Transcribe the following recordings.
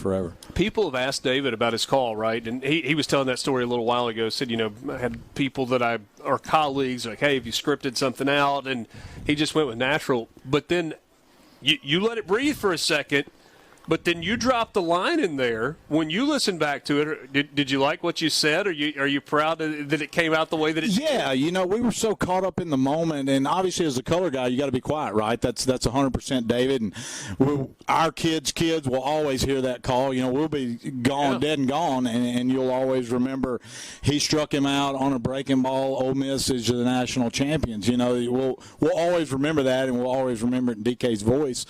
forever. People have asked David about his call, right? And he was telling that story a little while ago. Said, I had people that are colleagues, like, hey, have you scripted something out? And he just went with natural. But then you let it breathe for a second. But then you dropped the line in there. When you listen back to it, did you like what you said? Are you proud that it came out the way that it did? Yeah, we were so caught up in the moment, and obviously as a color guy, you got to be quiet, right? That's 100% David, and our kids will always hear that call. We'll be gone, dead and gone, and you'll always remember he struck him out on a breaking ball. Ole Miss is the national champions. We'll always remember that, and we'll always remember it in DK's voice.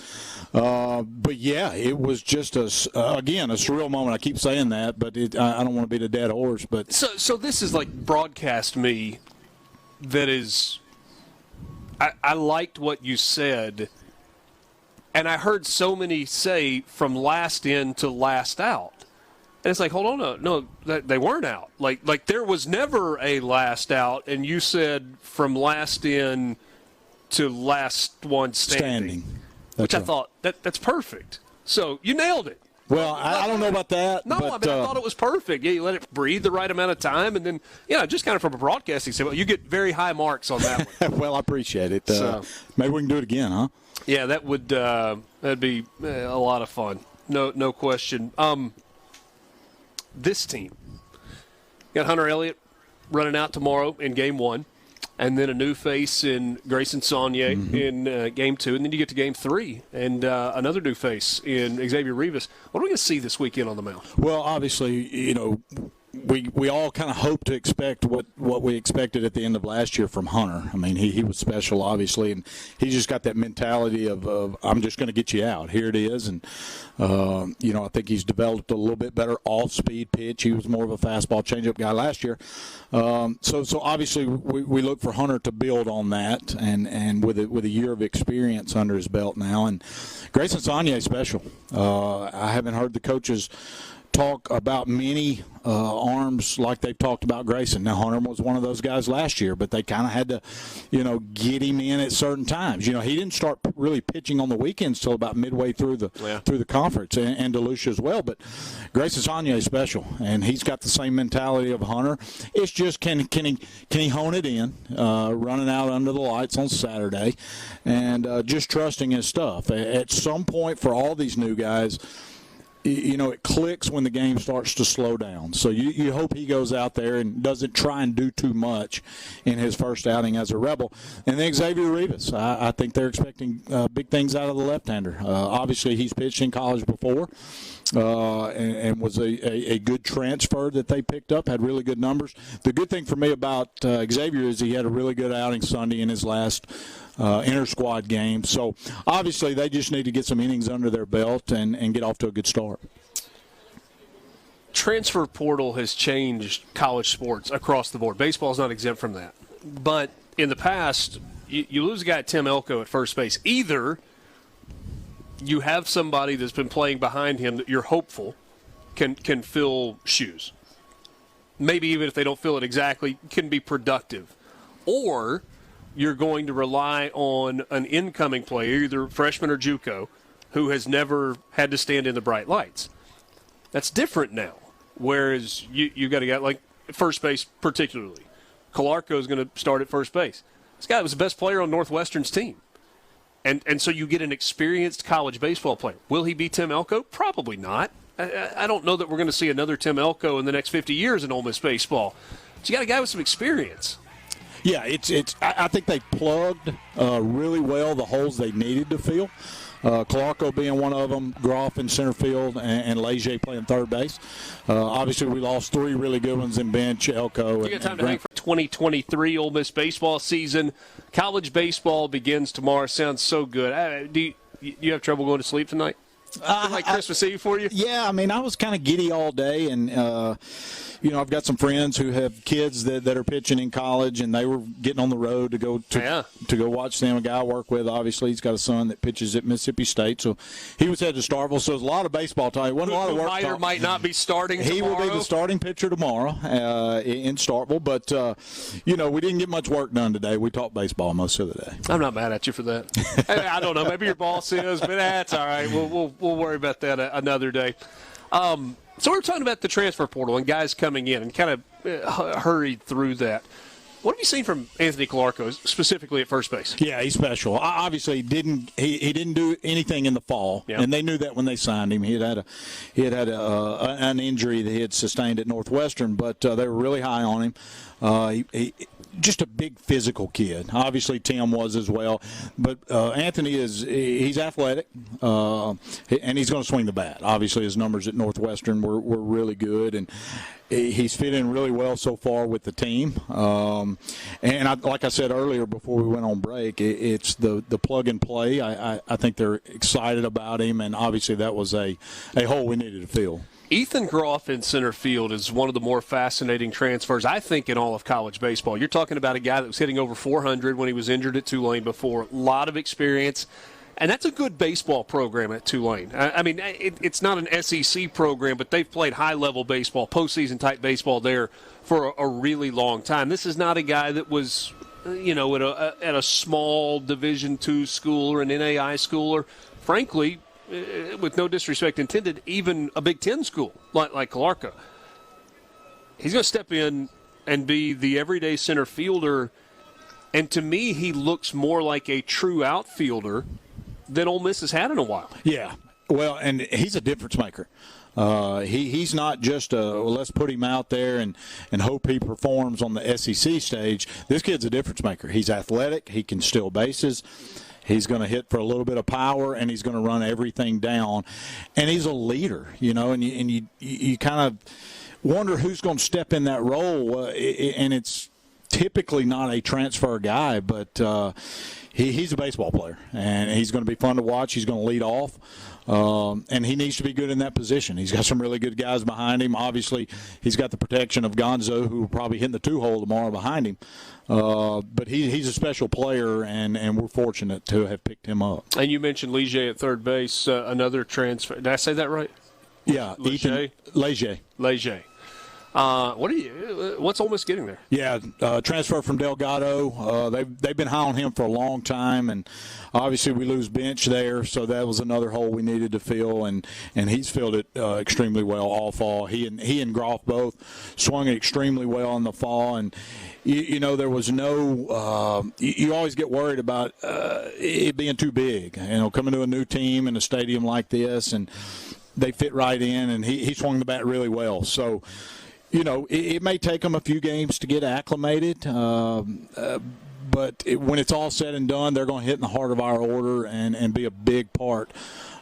But yeah, it was just a surreal moment. I keep saying that, but I don't want to beat a dead horse. But so this is like broadcast me. That is, I liked what you said, and I heard so many say from last in to last out, and it's like, hold on, no, they weren't out. Like there was never a last out, and you said from last in to last one standing. Which I thought, that's perfect. So you nailed it. Well, I don't know about that. No, but, I thought it was perfect. Yeah, you let it breathe the right amount of time, and then, just kind of from a broadcasting standpoint, you get very high marks on that one. Well, I appreciate it. Maybe we can do it again, huh? Yeah, that'd be a lot of fun. No question. This team got Hunter Elliott running out tomorrow in Game 1. And then a new face in Grayson Saunier in Game 2. And then you get to Game 3 and another new face in Xavier Rivas. What are we going to see this weekend on the mound? Well, obviously, we all kind of hope to expect what we expected at the end of last year from Hunter. I mean, he was special, obviously, and he just got that mentality of I'm just going to get you out. Here it is. And, I think he's developed a little bit better off-speed pitch. He was more of a fastball changeup guy last year. So obviously we look for Hunter to build on that and with a year of experience under his belt now. And Grayson Saunier is special. I haven't heard the coaches talk about many arms like they've talked about Grayson. Now, Hunter was one of those guys last year, but they kind of had to, get him in at certain times. He didn't start really pitching on the weekends till about midway through the conference, and DeLucia as well. But Grayson Saunier is special, and he's got the same mentality of Hunter. It's just can he hone it in, running out under the lights on Saturday, and just trusting his stuff. At some point for all these new guys, it clicks when the game starts to slow down. So you hope he goes out there and doesn't try and do too much in his first outing as a Rebel. And then Xavier Rivas, I think they're expecting big things out of the left-hander. Obviously, he's pitched in college before and was a good transfer that they picked up, had really good numbers. The good thing for me about Xavier is he had a really good outing Sunday in his last inter-squad game. So, obviously, they just need to get some innings under their belt and get off to a good start. Transfer portal has changed college sports across the board. Baseball is not exempt from that. But in the past, you lose a guy at Tim Elko at first base. Either you have somebody that's been playing behind him that you're hopeful can fill shoes. Maybe even if they don't fill it exactly, can be productive. Or you're going to rely on an incoming player, either freshman or JUCO, who has never had to stand in the bright lights. That's different now. Whereas you got a guy like first base particularly. Calarco is going to start at first base. This guy was the best player on Northwestern's team. And so you get an experienced college baseball player. Will he be Tim Elko? Probably not. I don't know that we're going to see another Tim Elko in the next 50 years in Ole Miss baseball. But you got a guy with some experience. Yeah, I think they plugged really well the holes they needed to fill. Calarco being one of them, Groff in center field, and Leger playing third base. Obviously, we lost three really good ones in bench, Elko. You got time to hang for 2023 Ole Miss baseball season. College baseball begins tomorrow. Sounds so good. Do you have trouble going to sleep tonight? Like Christmas Eve for you? Yeah, I mean, I was kind of giddy all day, and I've got some friends who have kids that are pitching in college, and they were getting on the road to go watch them. A guy I work with, obviously, he's got a son that pitches at Mississippi State, so he was headed to Starkville. So there's a lot of baseball time. Wasn't a lot of work. Might or might not be starting tomorrow. He will be the starting pitcher tomorrow in Starkville, but we didn't get much work done today. We talked baseball most of the day. I'm not mad at you for that. I don't know. Maybe your boss is, but that's all right. We'll worry about that another day. So we're talking about the transfer portal and guys coming in and kind of hurried through that. What have you seen from Anthony Calarco, specifically at first base? Yeah, he's special. Obviously, he didn't do anything in the fall, and they knew that when they signed him. He had an injury that he had sustained at Northwestern, but they were really high on him. He just a big physical kid. Obviously, Tim was as well, but Anthony he's athletic, and he's going to swing the bat. Obviously, his numbers at Northwestern were really good, and he's fit in really well so far with the team. And like I said earlier before we went on break, it's the plug and play. I think they're excited about him, and obviously that was a hole we needed to fill. Ethan Groff in center field is one of the more fascinating transfers, I think, in all of college baseball. You're talking about a guy that was hitting over 400 when he was injured at Tulane before. A lot of experience. And that's a good baseball program at Tulane. I mean, it's not an SEC program, but they've played high-level baseball, postseason-type baseball there for a really long time. This is not a guy that was, at a small Division II school or an NAI school or, frankly, with no disrespect intended, even a Big Ten school like Calarco. He's going to step in and be the everyday center fielder, and to me, he looks more like a true outfielder than Ole Miss has had in a while. Yeah, well, and he's a difference maker. He's not just let's put him out there and hope he performs on the SEC stage. This kid's a difference maker. He's athletic. He can steal bases. He's going to hit for a little bit of power, and he's going to run everything down. And he's a leader, and you kind of wonder who's going to step in that role. And it's typically not a transfer guy, but he's a baseball player, and he's going to be fun to watch. He's going to lead off, and he needs to be good in that position. He's got some really good guys behind him. Obviously, he's got the protection of Gonzo, who will probably hit the 2-hole tomorrow behind him. But he's a special player, and we're fortunate to have picked him up. And you mentioned Leger at third base, another transfer. Did I say that right? Yeah, Leger. Leger. What's Ole Miss getting there? Yeah, transfer from Delgado. They've been high on him for a long time, and obviously we lose Bench there, so that was another hole we needed to fill, and he's filled it extremely well all fall. He and Groff both swung it extremely well in the fall, and there was no. You always get worried about it being too big. Coming to a new team in a stadium like this, and they fit right in, and he swung the bat really well. So. It may take them a few games to get acclimated, but when it's all said and done, they're going to hit in the heart of our order and be a big part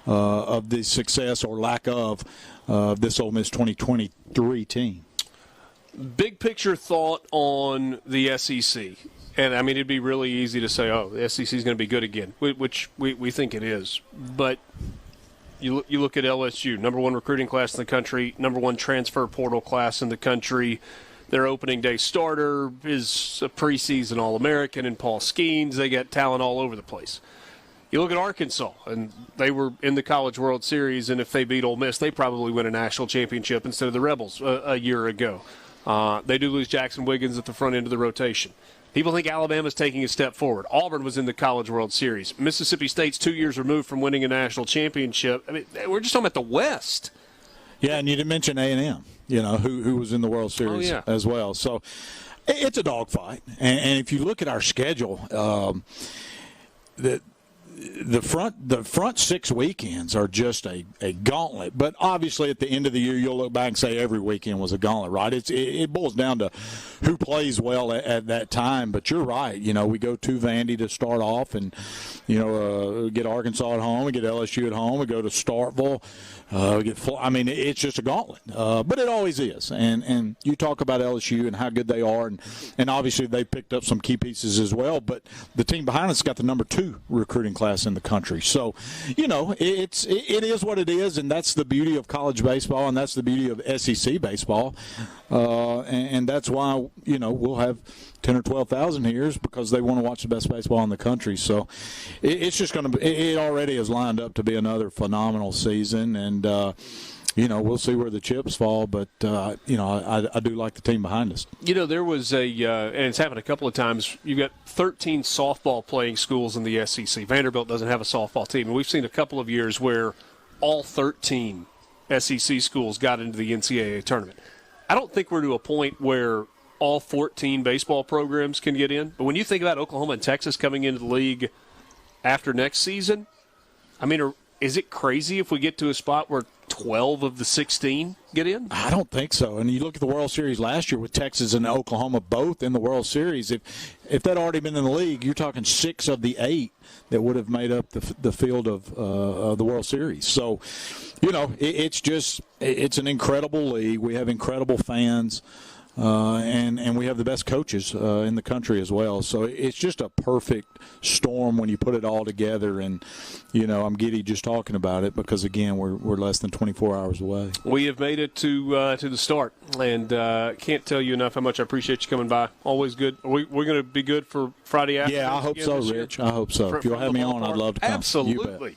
of the success or lack of this Ole Miss 2023 team. Big picture thought on the SEC. And, I mean, it'd be really easy to say, the SEC is going to be good again, which we think it is. But you look at LSU, number one recruiting class in the country, number one transfer portal class in the country. Their opening day starter is a preseason All-American in Paul Skeens. They got talent all over the place. You look at Arkansas, and they were in the College World Series, and if they beat Ole Miss, they probably win a national championship instead of the Rebels a year ago. They do lose Jackson Wiggins at the front end of the rotation. People think Alabama's taking a step forward. Auburn was in the College World Series. Mississippi State's 2 years removed from winning a national championship. I mean, we're just talking about the West. Yeah, and you didn't mention A&M, who was in the World Series as well. So it's a dogfight. And if you look at our schedule, the front 6 weekends are just a gauntlet. But obviously at the end of the year, you'll look back and say every weekend was a gauntlet, right? It boils down to who plays well at that time. But you're right. We go to Vandy to start off and, get Arkansas at home. We get LSU at home. We go to Starkville. It's just a gauntlet. But it always is. And you talk about LSU and how good they are. And obviously they picked up some key pieces as well. But the team behind us got the number 2 recruiting class in the country. So, it is what it is. And that's the beauty of college baseball. And that's the beauty of SEC baseball. And that's why, we'll have 10 or 12,000 here is because they want to watch the best baseball in the country. So it's just going to be – it already is lined up to be another phenomenal season. And, we'll see where the chips fall. But, I do like the team behind us. There was and it's happened a couple of times, you've got 13 softball playing schools in the SEC. Vanderbilt doesn't have a softball team. And we've seen a couple of years where all 13 SEC schools got into the NCAA tournament. I don't think we're to a point where all 14 baseball programs can get in. But when you think about Oklahoma and Texas coming into the league after next season, I mean, is it crazy if we get to a spot where 12 of the 16 get in? I don't think so. And you look at the World Series last year with Texas and Oklahoma both in the World Series. If that already been in the league, you're talking 6 of the 8 that would have made up the field of the World Series. So, it's an incredible league. We have incredible fans. And we have the best coaches in the country as well. So it's just a perfect storm when you put it all together. And, I'm giddy just talking about it because, again, we're less than 24 hours away. We have made it to the start, and can't tell you enough how much I appreciate you coming by. Always good. We're going to be good for Friday afternoon. Yeah, I hope so, Rich. I hope so. If you'll have me on, I'd love to come. Absolutely.